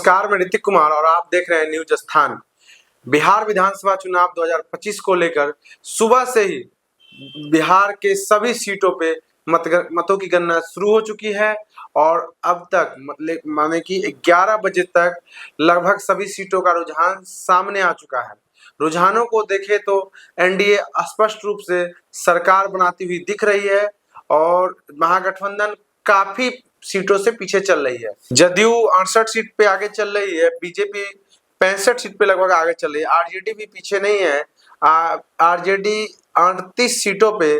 नमस्कार, मैं ऋतिक कुमार और आप देख रहे हैं न्यूज स्थान। बिहार विधानसभा चुनाव 2025 को लेकर सुबह से ही बिहार के सभी सीटों पे मतों की गणना शुरू हो चुकी है और अब तक माने कि 11 बजे तक लगभग सभी सीटों का रुझान सामने आ चुका है। रुझानों को देखें तो एनडीए स्पष्ट रूप से सरकार बनाती हुई दिख रही है और महागठबंधन काफी सीटों से पीछे चल रही है। जदयू 68 सीट पे आगे चल रही है, बीजेपी 65 सीट पे लगभग आगे चल रही है, आरजेडी भी पीछे नहीं है। आरजेडी 38 सीटों पे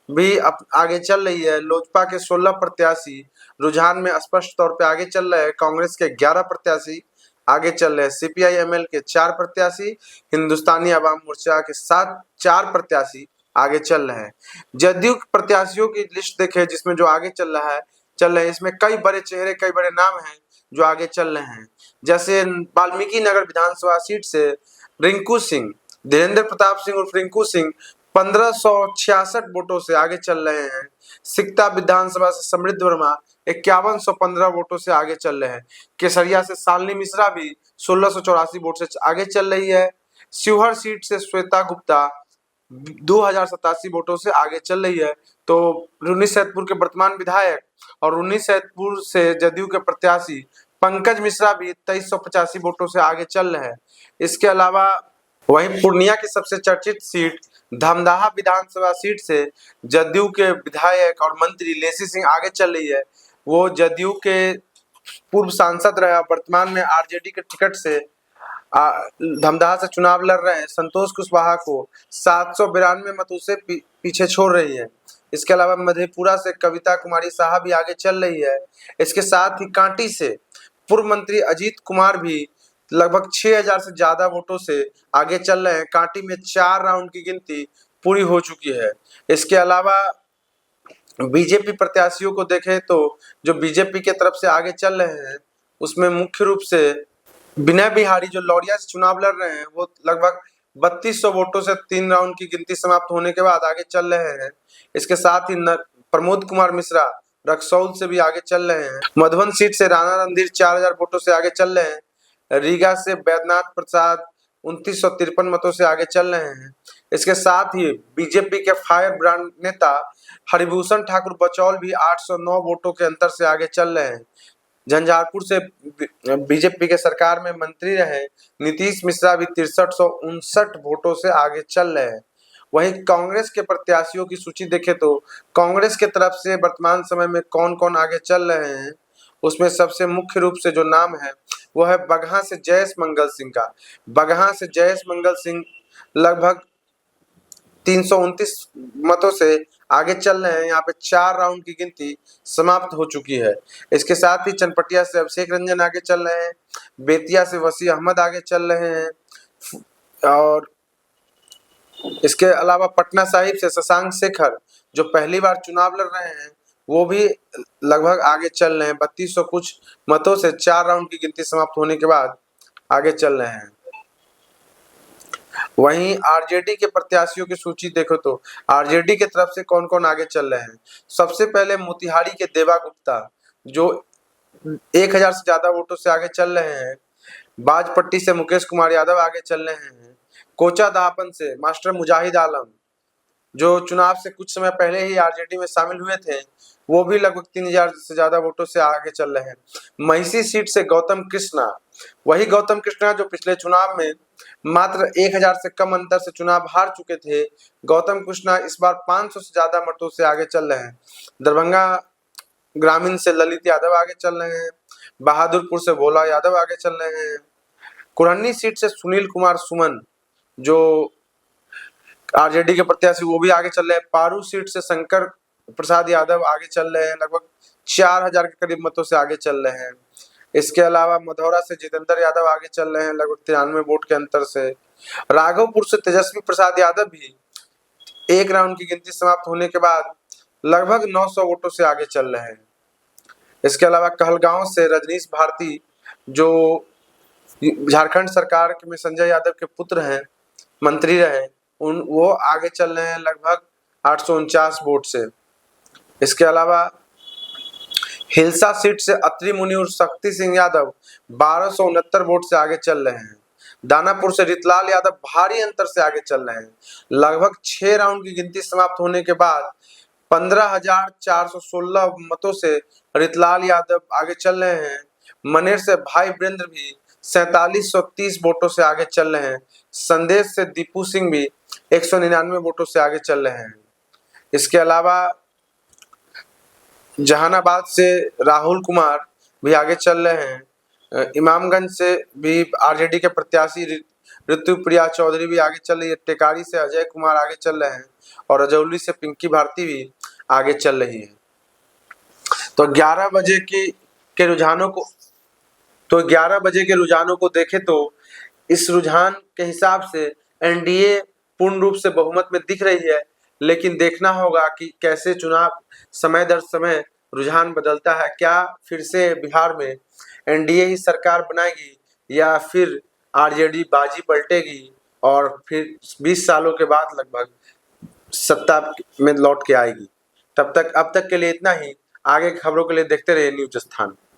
भी आगे चल रही है। लोजपा के 16 प्रत्याशी रुझान में स्पष्ट तौर पे आगे चल रहे हैं। कांग्रेस के 11 प्रत्याशी आगे चल रहे हैं। सीपीआई एमएल के 4 प्रत्याशी, हिंदुस्तानी अवाम मोर्चा के 4 प्रत्याशी आगे चल रहे हैं। जदयू प्रत्याशियों की लिस्ट देखें जिसमें जो आगे चल रहे हैं, इसमें कई बड़े चेहरे, कई बड़े नाम हैं जो आगे चल रहे हैं। जैसे वाल्मीकि नगर विधानसभा सीट से रिंकू सिंह, धीरेन्द्र प्रताप सिंह उर्फ रिंकू सिंह 1566 वोटों से आगे चल रहे हैं। सिकता विधानसभा से समृद्ध वर्मा 5115 वोटों से आगे चल रहे हैं। केसरिया से शालिनी मिश्रा भी 1684 वोट से आगे चल रही है। शिवहर सीट से श्वेता गुप्ता 2087 वोटों से आगे चल रही है। तो रून्नीसैदपुर के वर्तमान विधायक और रून्नीसैदपुर से जदयू के प्रत्याशी पंकज मिश्रा भी 2385 वोटों से आगे चल रहे हैं। इसके अलावा वहीं पूर्णिया की सबसे चर्चित सीट धमदाहा विधानसभा सीट से जदयू के विधायक और मंत्री लेसी सिंह आगे चल रही है। वो जदयू के पूर्व सांसद रहे, वर्तमान में आरजेडी के टिकट से धमदाहा से चुनाव लड़ रहे हैं। संतोष कुशवाहा को 792 मतों से पीछे छोड़ रही है। इसके अलावा मधेपुरा से कविता कुमारी साहब भी आगे चल रही है। इसके साथ ही कांटी से पूर्व मंत्री अजीत कुमार भी लगभग 6000 से ज्यादा वोटों से आगे चल रहे हैं। कांटी में 4 राउंड की गिनती पूरी हो चुकी है। इसके अलावा बीजेपी प्रत्याशियों को देखें तो जो बीजेपी के तरफ से आगे चल रहे हैं उसमें मुख्य रूप से विनय बिहारी जो लौरिया से चुनाव लड़ रहे हैं, वो लगभग 3200 वोटों से 3 राउंड की गिनती समाप्त होने के बाद आगे चल रहे हैं। इसके साथ ही प्रमोद कुमार मिश्रा रक्सौल से भी आगे चल रहे हैं। मधुबन सीट से राणा रणधीर 4000 वोटों से आगे चल रहे हैं। रीगा से बैद्यनाथ प्रसाद 2953 मतों से आगे चल रहे हैं। इसके साथ ही बीजेपी के फायर ब्रांड नेता हरिभूषण ठाकुर बचौल भी 809 वोटों के अंतर से आगे चल रहे हैं। झंझारपुर से बीजेपी के सरकार में मंत्री रहे नीतीश मिश्रा भी 6359 वोटों से आगे चल रहे हैं। वहीं कांग्रेस के प्रत्याशियों की सूची देखें तो कांग्रेस के तरफ से वर्तमान समय में कौन कौन आगे चल रहे हैं, उसमें सबसे मुख्य रूप से जो नाम है वो है बगहा से जयेश मंगल सिंह का। बगहा से जयेश मंगल सिंह लगभग 329 मतों से आगे चल रहे हैं। यहाँ पे 4 राउंड की गिनती समाप्त हो चुकी है। इसके साथ ही चनपटिया से अभिषेक रंजन आगे चल रहे हैं। बेतिया से वसी अहमद आगे चल रहे हैं और इसके अलावा पटना साहिब से शशांक शेखर जो पहली बार चुनाव लड़ रहे हैं वो भी लगभग आगे चल रहे हैं। 3200 कुछ मतों से 4 राउंड की गिनती समाप्त होने के बाद आगे चल रहे हैं। वहीं आरजेडी के प्रत्याशियों की सूची देखो तो आरजेडी के तरफ से कौन कौन आगे चल रहे हैं। सबसे पहले मोतिहारी के देवा गुप्ता जो 1000 से ज्यादा वोटों से आगे चल रहे हैं। बाजपट्टी से मुकेश कुमार यादव आगे चल रहे हैं। कोचा दहापन से मास्टर मुजाहिद आलम जो चुनाव से कुछ समय पहले ही आरजेडी में शामिल हुए थे, वो भी लगभग 3000 से ज्यादा वोटों से आगे चल रहे हैं। महिषी सीट से गौतम कृष्णा, वही गौतम कृष्णा जो पिछले चुनाव में मात्र 1000 से कम अंतर से चुनाव हार चुके थे, गौतम कृष्णा इस बार 500 से ज्यादा मतों से आगे चल रहे हैं। दरभंगा ग्रामीण से ललित यादव आगे चल रहे हैं। बहादुरपुर से भोला यादव आगे चल रहे हैं। कुरहनी सीट से सुनील कुमार सुमन जो आरजेडी के प्रत्याशी वो भी आगे चल रहे हैं। पारू सीट से शंकर प्रसाद यादव आगे चल रहे हैं, लगभग 4000 के करीब मतों से आगे चल रहे हैं। इसके अलावा मधौरा से जितेंद्र यादव आगे चल रहे हैं लगभग 93 वोट के अंतर से। राघवपुर से तेजस्वी प्रसाद यादव भी 1 राउंड की गिनती समाप्त होने के बाद लगभग 900 वोटों से आगे चल रहे हैं। इसके अलावा कहलगांव से रजनीश भारती जो झारखंड सरकार में संजय यादव के पुत्र हैं, मंत्री रहे, वो आगे चल रहे हैं लगभग 849 वोट से। इसके अलावा हिलसा सीट से अत्रि मुनि और शक्ति सिंह यादव 1269 वोट से आगे चल रहे हैं। दानापुर से रितलाल यादव भारी अंतर से आगे चल रहे हैं। लगभग 6 राउंड की गिनती समाप्त होने के बाद 15,416 मतों से रितलाल यादव आगे चल रहे हैं। मनेर से भाई वीरेंद्र भी 4730 वोटों से आगे चल रहे हैं। संदेश से दीपू सिंह भी 199 वोटों से आगे चल रहे हैं। इसके अलावा जहानाबाद से राहुल कुमार भी आगे चल रहे हैं। इमामगंज से भी आरजेडी के प्रत्याशी ऋतुप्रिया चौधरी भी आगे चल रही है। टेकारी से अजय कुमार आगे चल रहे हैं और रजौली से पिंकी भारती भी आगे चल रही है। तो 11 बजे के रुझानों को देखें तो इस रुझान के हिसाब से एनडीए पूर्ण रूप से बहुमत में दिख रही है, लेकिन देखना होगा कि कैसे चुनाव समय दर समय रुझान बदलता है। क्या फिर से बिहार में एनडीए ही सरकार बनाएगी या फिर आरजेडी बाजी पलटेगी और फिर 20 सालों के बाद लगभग सत्ता में लौट के आएगी। अब तक के लिए इतना ही। आगे खबरों के लिए देखते रहिए न्यूज़ स्थान।